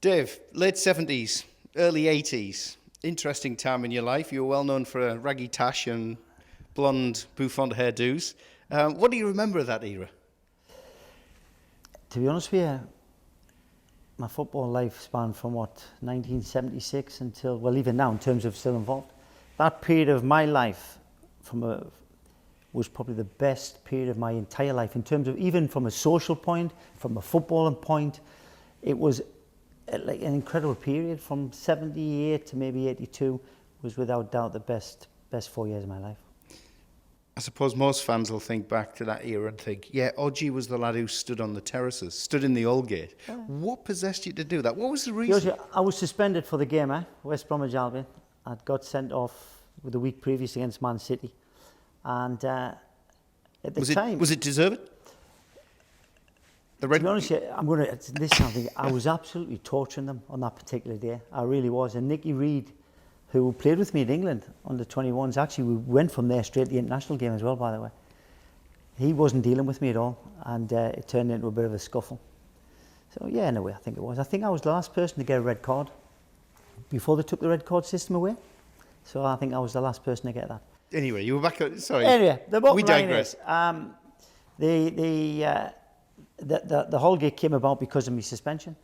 Dave, late 70s, early 80s, interesting time in your life. You were well known for a raggy tash and blonde bouffant hairdos. What do you remember of that era? To be honest with you, my football life spanned from 1976 until, well, even now in terms of still involved. That period of my life was probably the best period of my entire life in terms of, even from a social point, from a footballing point. It was like an incredible period. From 78 to maybe 82 was without doubt the best 4 years of my life. I suppose most fans will think back to that era and think, yeah, Odgie was the lad who stood on the terraces, stood in the Holgate. Yeah. What possessed you to do that? What was the reason? I was suspended for the game, West Bromwich Albion. I'd got sent off the week previous against Man City. And at the time... Was it deserved? To be honest, I was absolutely torturing them on that particular day. I really was. And Nicky Reid, who played with me in England under 21s, actually we went from there straight to the international game as well, by the way. He wasn't dealing with me at all, and it turned into a bit of a scuffle. So yeah, in a way, I think it was. I think I was the last person to get a red card before they took the red card system away. So I think I was the last person to get that. Anyway, you were back. Sorry. Anyway, we digress. The Holgate came about because of my suspension,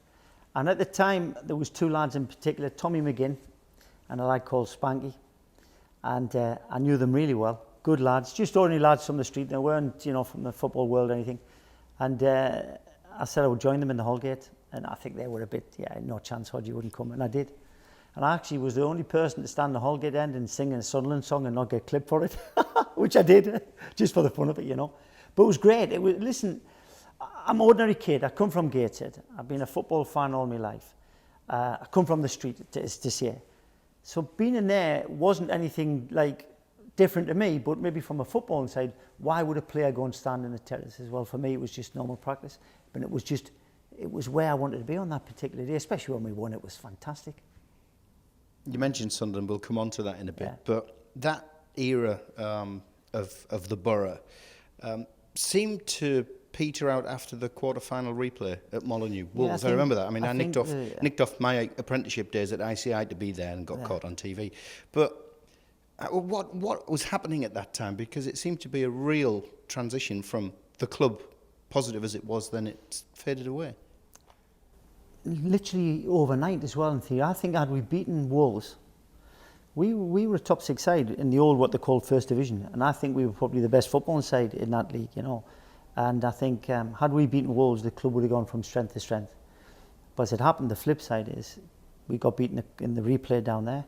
and at the time there was two lads in particular, Tommy McGinn and a lad called Spanky, and I knew them really well. Good lads, just ordinary lads from the street. They weren't, from the football world or anything. And I said I would join them in the Holgate, and I think they were a bit, no chance, Hodgie wouldn't come, and I did. And I actually was the only person to stand the Holgate End and sing a Sunderland song and not get clipped for it, which I did, just for the fun of it, But it was great. Listen, I'm an ordinary kid. I come from Gateshead. I've been a football fan all my life. I come from the street this year. So being in there wasn't anything like different to me, but maybe from a footballing side, why would a player go and stand in the terrace as well? For me, it was just normal practice. But it was where I wanted to be on that particular day, especially when we won. It was fantastic. You mentioned Sunderland. We'll come on to that in a bit. Yeah. But that era of the borough seemed to peter out after the quarter-final replay at Molineux. Wolves, I remember that. I mean, I nicked off my apprenticeship days at ICI to be there and got caught on TV. But what was happening at that time? Because it seemed to be a real transition from the club, positive as it was, then it faded away. Literally overnight as well, in theory. I think had we beaten Wolves, we were a top six side in the old, what they called First Division. And I think we were probably the best footballing side in that league, And I think had we beaten Wolves, the club would have gone from strength to strength. But as it happened, the flip side is we got beaten in the replay down there.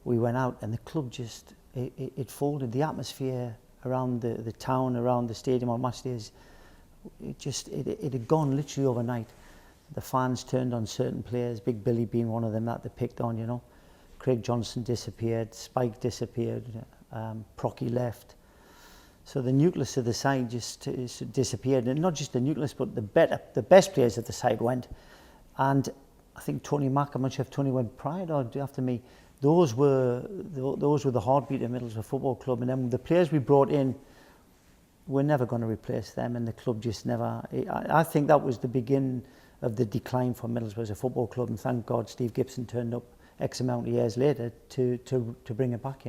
We went out and the club just, it folded. The atmosphere around the town, around the stadium on match days, it had gone literally overnight. The fans turned on certain players, Big Billy being one of them that they picked on, Craig Johnson disappeared, Spike disappeared, Procky left. So the nucleus of the side just disappeared, and not just the nucleus, but the best players of the side went. And I think Tony Mack, I'm not sure if Tony went prior or after me. Those were the heartbeat of Middlesbrough Football Club, and then the players we brought in, we're never going to replace them, and the club just never. I think that was the beginning of the decline for Middlesbrough as a football club, and thank God Steve Gibson turned up X amount of years later to bring it back,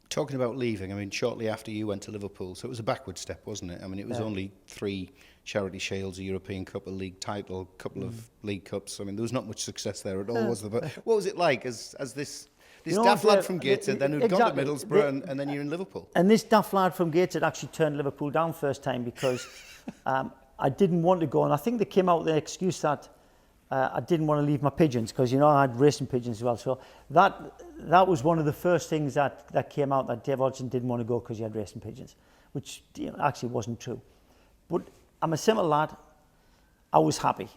Talking about leaving, I mean, shortly after you went to Liverpool, so it was a backward step, wasn't it? I mean, it was only 3 Charity Shields, a European Cup, a league title, a couple of League Cups. I mean, there was not much success there at all, was there? But what was it like as this daft lad from Gateshead then who'd gone to Middlesbrough and then you're in Liverpool? And this daft lad from Gateshead actually turned Liverpool down first time because I didn't want to go. And I think they came out with the excuse that I didn't want to leave my pigeons because, I had racing pigeons as well. So that was one of the first things that came out, that Dave Hodgson didn't want to go because he had racing pigeons, which actually wasn't true. But I'm a simple lad. I was happy.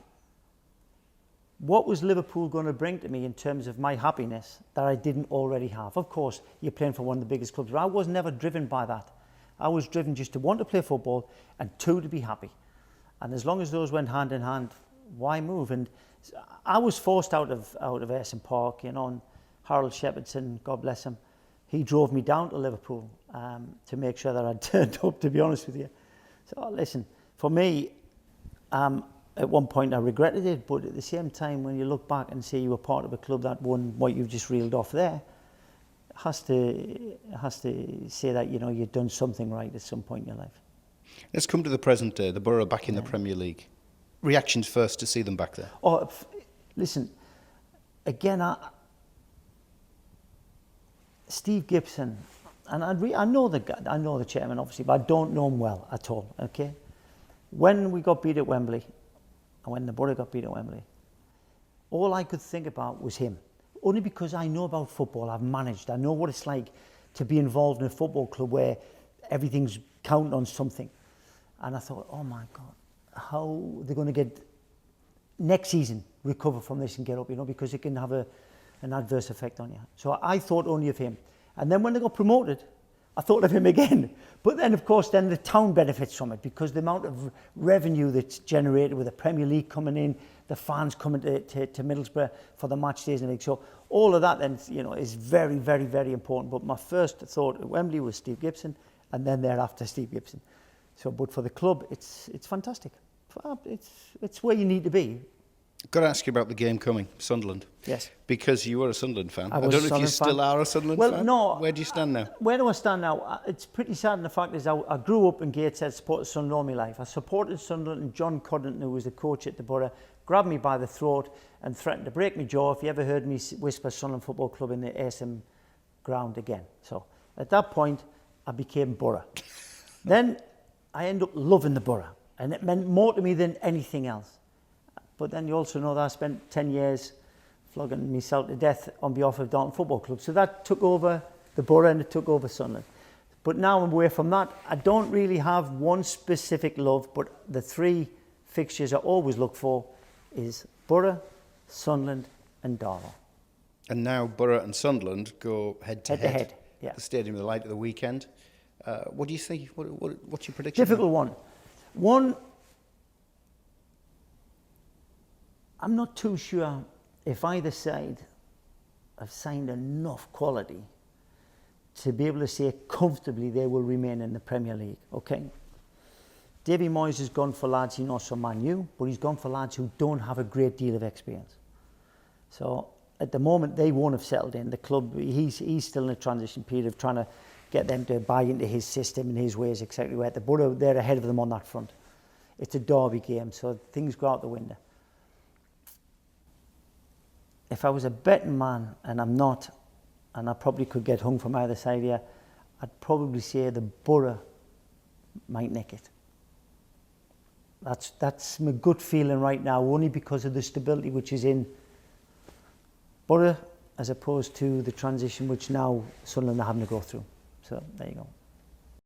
What was Liverpool going to bring to me in terms of my happiness that I didn't already have? Of course, you're playing for one of the biggest clubs, but I was never driven by that. I was driven just to want to play football and 2, to be happy. And as long as those went hand in hand, why move? And I was forced out of Ayresome Park, and Harold Shepherdson, God bless him, he drove me down to Liverpool to make sure that I turned up, to be honest with you. So listen, for me, at one point I regretted it, but at the same time, when you look back and say you were part of a club that won what you've just reeled off there, it has to say that, you know, you've done something right at some point in your life. Let's come to the present day. The Borough back in the Premier League. Reactions first to see them back there. Oh, listen, again, Steve Gibson, and I know the guy, I know the chairman obviously, but I don't know him well at all. Okay, when we got beat at Wembley, and when the Borough got beat at Wembley, all I could think about was him. Only because I know about football, I've managed, I know what it's like to be involved in a football club where everything's counting on something. And I thought, oh my God, how they're going to get next season recover from this and get up, you know, because it can have an adverse effect on you. So I thought only of him. And then when they got promoted, I thought of him again. But then, of course, then the town benefits from it because the amount of revenue that's generated with the Premier League coming in, the fans coming to Middlesbrough for the match days and league. So all of that then, you know, is very, very, very important. But my first thought at Wembley was Steve Gibson, and then thereafter Steve Gibson. So, but for the club, it's fantastic. It's where you need to be. Got to ask you about the game coming, Sunderland. Yes. Because you were a Sunderland fan. I was don't a know if you Sunderland still fan. are a Sunderland Well, fan. no. Where do you stand now? Where do I stand now? It's pretty sad, and the fact is I grew up in Gateshead, supported Sunderland all my life. I supported Sunderland, and John Cudden, who was the coach at the Borough, grabbed me by the throat and threatened to break my jaw if he ever heard me whisper Sunderland Football Club in the ASM ground again. So at that point, I became Borough. Then I ended up loving the Borough, and it meant more to me than anything else. But then you also know that I spent 10 years flogging myself to death on behalf of Darton Football Club. So that took over the Borough and it took over Sunderland. But now I'm away from that. I don't really have one specific love, but the three fixtures I always look for is Borough, Sunderland and Darton. And now Borough and Sunderland go head to head. Yeah. The Stadium of the Light at the weekend. What do you think? What's your prediction? Difficult one. One, I'm not too sure if either side have signed enough quality to be able to say comfortably they will remain in the Premier League, okay? Davy Moyes has gone for lads he knows from Man U, but he's gone for lads who don't have a great deal of experience. So at the moment, they won't have settled in. The club, he's still in a transition period of trying to get them to buy into his system and his ways, exactly where the Borough, they're ahead of them on that front. It's a derby game, so things go out the window. If I was a betting man, and I'm not, and I probably could get hung from either side here, I'd probably say the Borough might nick it. That's my gut feeling right now, only because of the stability which is in Borough, as opposed to the transition which now Sunderland are having to go through. So there you go.